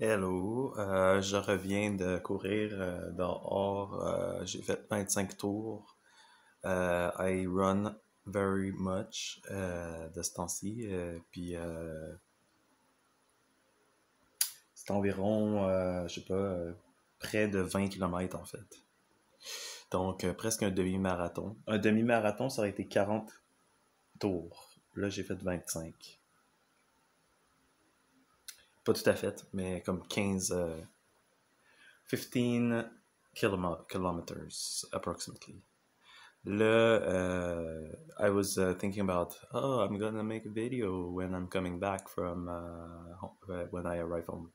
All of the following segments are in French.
Hello, je reviens de courir dehors. J'ai fait 25 tours. I run very much de ce temps-ci. Puis c'est environ, je sais pas, près de 20 kilomètres en fait. Donc presque un demi-marathon. Un demi-marathon, ça aurait été 40 tours. Là, j'ai fait 25. Pas tout à fait, mais comme 15, 15 kilometers approximately. I was thinking about, oh, I'm gonna make a video when I'm coming back from when I arrive home.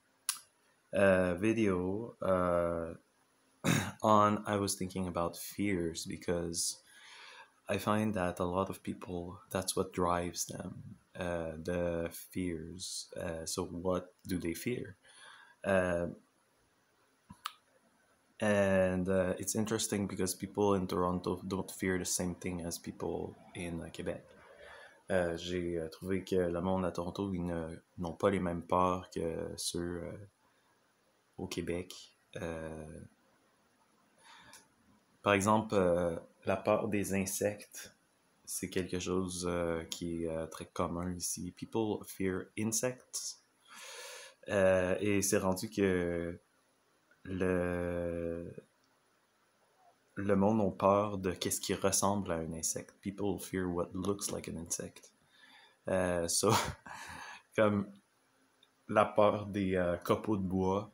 Video on, I was thinking about fears because I find that a lot of people, that's what drives them, the fears. So, what do they fear? Uh, and it's interesting because people in Toronto don't fear the same thing as people in Quebec. J'ai trouvé que le monde à Toronto, n'ont pas les mêmes peurs que ceux au Québec. Par exemple, la peur des insectes, c'est quelque chose qui est très commun ici. People fear insects. Et c'est rendu que le, le monde a peur de qu'est-ce qui ressemble à un insecte. People fear what looks like an insect. So, comme la peur des copeaux de bois,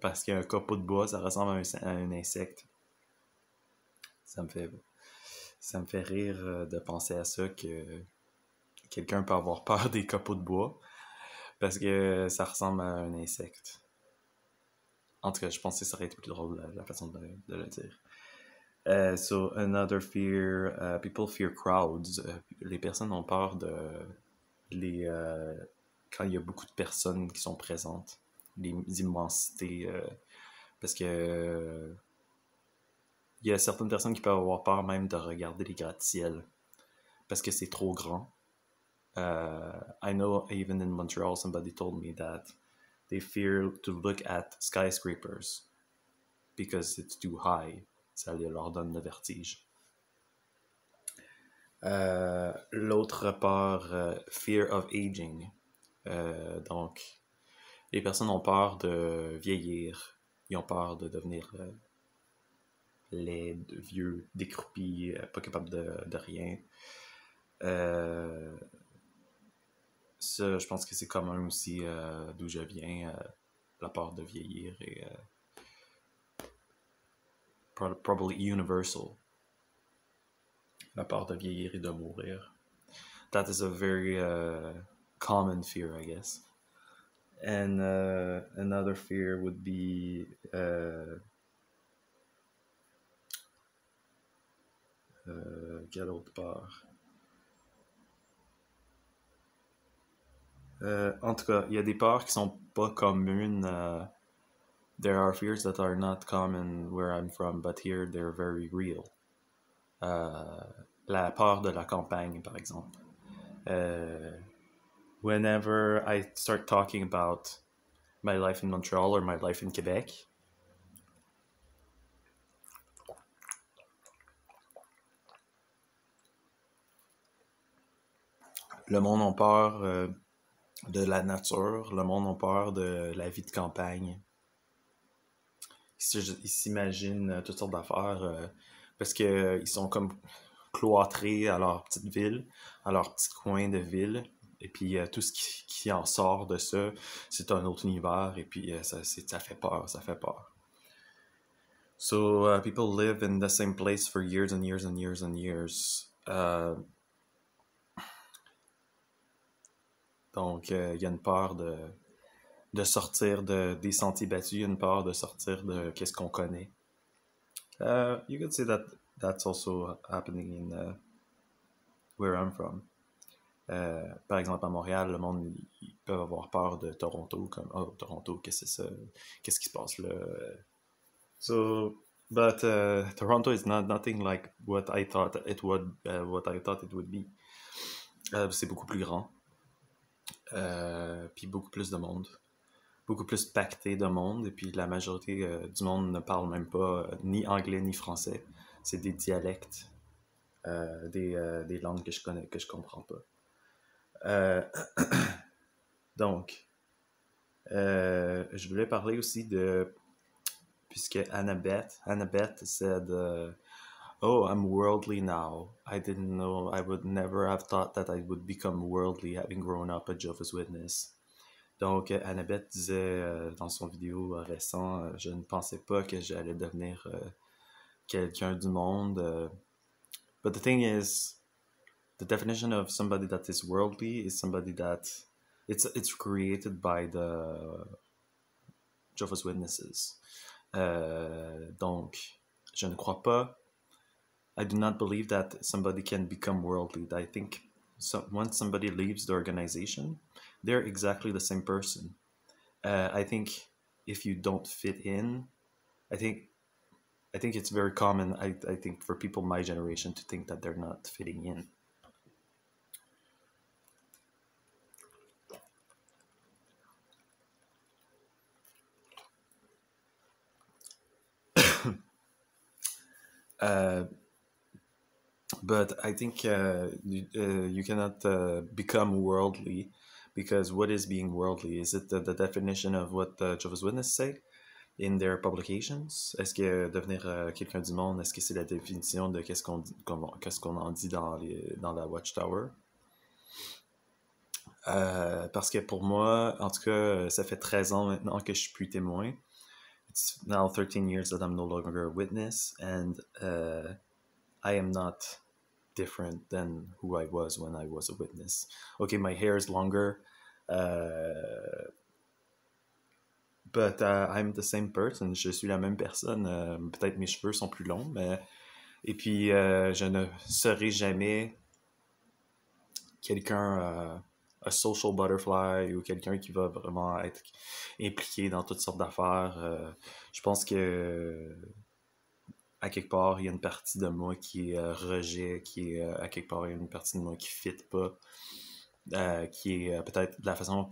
parce qu'un copeau de bois, ça ressemble à un insecte. Ça me fait, ça me fait rire de penser à ça, que quelqu'un peut avoir peur des copeaux de bois, parce que ça ressemble à un insecte. En tout cas, je pense que ça aurait été plus drôle la façon de le dire. So, another fear, people fear crowds. Les personnes ont peur de les, quand il y a beaucoup de personnes qui sont présentes, les immensités, parce que il y a certaines personnes qui peuvent avoir peur même de regarder les gratte-ciels parce que c'est trop grand. I know even in Montreal, somebody told me that they fear to look at skyscrapers because it's too high. Ça leur donne le vertige. L'autre peur, fear of aging. Donc, les personnes ont peur de vieillir. Ils ont peur de devenir laids, vieux, décroupis, pas capables de rien. Ça, je pense que c'est commun aussi d'où je viens, la peur de vieillir et probably universal. La peur de vieillir et de mourir. That is a very common fear, I guess. And another fear would be quelle autre peur? En tout cas, il y a des peurs qui sont pas communes. There are fears that are not common where I'm from, but here they're very real. La peur de la campagne, par exemple. Whenever I start talking about my life in Montreal or my life in Quebec, le monde a peur de la nature, le monde a peur de la vie de campagne. Ils s'imaginent toutes sortes d'affaires parce que ils sont comme cloîtrés à leur petite ville, à leur petit coin de ville. Et puis tout ce qui en sort de ça, c'est un autre univers. Et puis ça fait peur, ça fait peur. So people live in the same place for years and years and years and years. Donc il y a une peur de sortir des sentiers battus, il y a une peur de sortir de qu'est-ce qu'on connaît. You could say that that's also happening in where I'm from. Par exemple, à Montréal, le monde, ils peuvent avoir peur de Toronto, comme, oh, Toronto, qu'est-ce que c'est ça? Qu'est-ce qui se passe là? So, but Toronto is nothing like what I thought it would be. C'est beaucoup plus grand, puis beaucoup plus de monde. beaucoup plus pacté de monde, et puis la majorité du monde ne parle même pas ni anglais ni français. C'est des dialectes, des langues que je connais, que je comprends pas. Euh, donc, je voulais parler aussi de, puisque Annabeth said, "Oh, I'm worldly now. I didn't know. I would never have thought that I would become worldly having grown up a Jehovah's Witness." Donc, Annabeth disait dans son vidéo récent, je ne pensais pas que j'allais devenir quelqu'un du monde. But the thing is, the definition of somebody that is worldly is somebody that it's created by the Jehovah's Witnesses. Donc, je ne crois pas. I do not believe that somebody can become worldly. I think once somebody leaves the organization, they're exactly the same person. I think if you don't fit in, I think I think it's very common. I think for people my generation to think that they're not fitting in. Uh, but I think you cannot become worldly, because what is being worldly? Is it the definition of what the Jehovah's Witnesses say in their publications? Est-ce que devenir quelqu'un du monde, est-ce que c'est la définition de qu'est-ce qu'on en dit dans la Watchtower? Parce que pour moi, en tout cas, ça fait 13 ans maintenant que je suis plus témoin. It's now 13 years that I'm no longer a witness, and I am not different than who I was when I was a witness. Okay, my hair is longer, but I'm the same person. Je suis la même personne. Peut-être mes cheveux sont plus longs, mais... Et puis, je ne serai jamais quelqu'un, un social butterfly, ou quelqu'un qui va vraiment être impliqué dans toutes sortes d'affaires. Je pense que à quelque part, il y a une partie de moi qui est rejet, qui est à quelque part, il y a une partie de moi qui fit pas, qui est peut-être la façon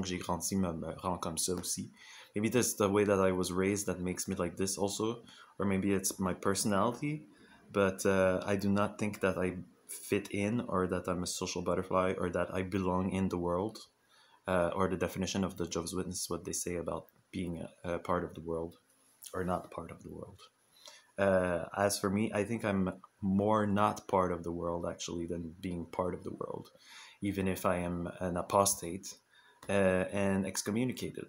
que j'ai grandi me rend comme ça aussi. Maybe that's the way that I was raised that makes me like this also, or maybe it's my personality, but I do not think that I fit in, or that I'm a social butterfly, or that I belong in the world, or the definition of the Jehovah's Witnesses, what they say about being a part of the world or not part of the world. As for me, I think I'm more not part of the world actually than being part of the world, even if I am an apostate and excommunicated.